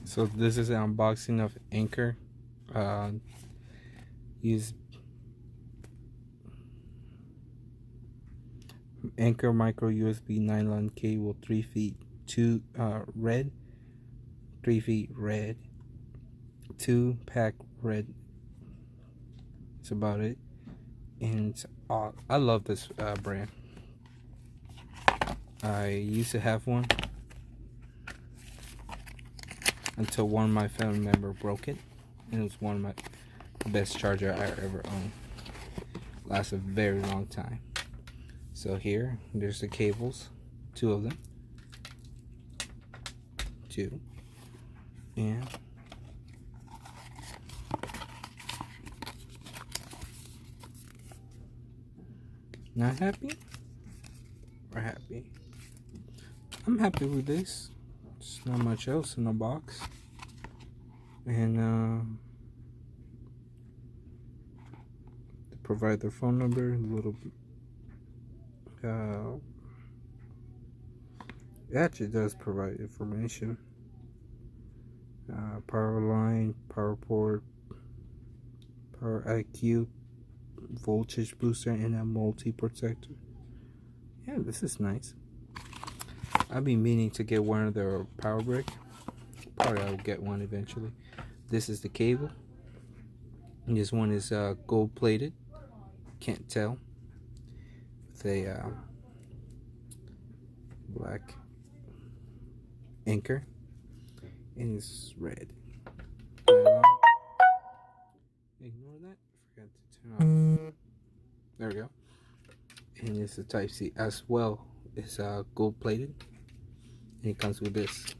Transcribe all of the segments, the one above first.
So this is an unboxing of Anker. Use Anker micro USB nylon cable, 3 feet, 2 red, 3 feet red, 2 pack red. That's about it. And I love this brand. I used to have one until one of my family members broke it, and it was one of my best charger I ever owned. Lasts a very long time. So here, there's the cables, 2 of them, 2, and not happy or happy? I'm happy with this. There's not much else in the box, and they provide their phone number, a little. It actually does provide information. Power line, power port, power IQ, voltage booster, and a multi-protector. Yeah, this is nice. I've been meaning to get one of their power brick. Probably I'll get one eventually. This is the cable. And this one is gold plated. Can't tell. With a black anchor. And it's red. Ignore that. Forgot to turn off. There we go. And it's a Type C as well. It's gold plated. And it comes with this.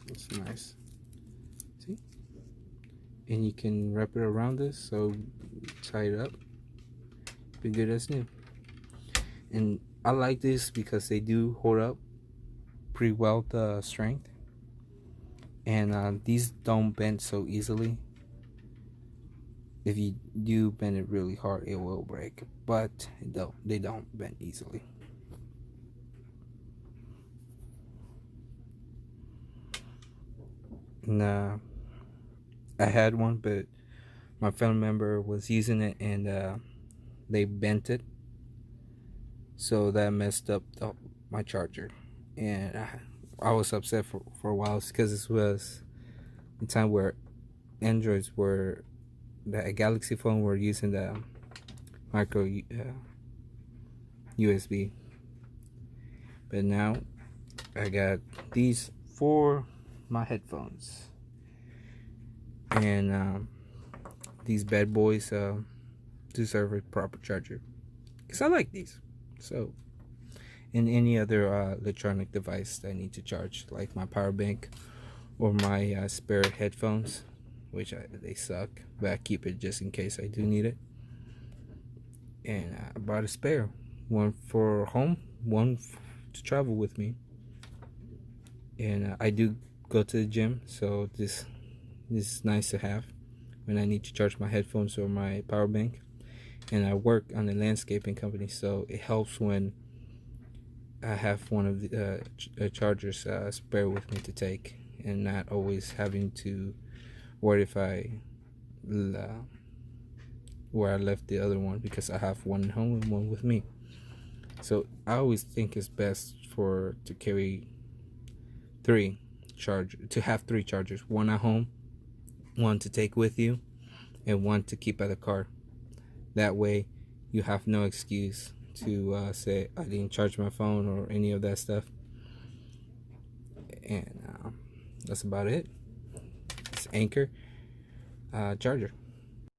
It's nice. See? And you can wrap it around this, so tie it up. Be good as new. And I like this because they do hold up pretty well the strength. And these don't bend so easily. If you do bend it really hard, it will break, but they don't bend easily. And I had one, but my family member was using it, and they bent it, so that messed up my charger. And I was upset for a while, because this was the time where Androids were, the Galaxy phone were using the micro USB. But now I got these for my headphones, and these bad boys deserve a proper charger, because I like these. So, in any other electronic device that I need to charge, like my power bank or my spare headphones, which they suck, but I keep it just in case I do need it. And I bought a spare, one for home, one to travel with me. And I do go to the gym, so this is nice to have when I need to charge my headphones or my power bank. And I work on a landscaping company, so it helps when I have one of the chargers spare with me to take, and not always having to worry if where I left the other one, because I have one at home and one with me. So I always think it's best to carry to have 3 chargers, one at home, one to take with you, and one to keep at the car. That way you have no excuse to say I didn't charge my phone or any of that stuff. And that's about it. It's Anker charger.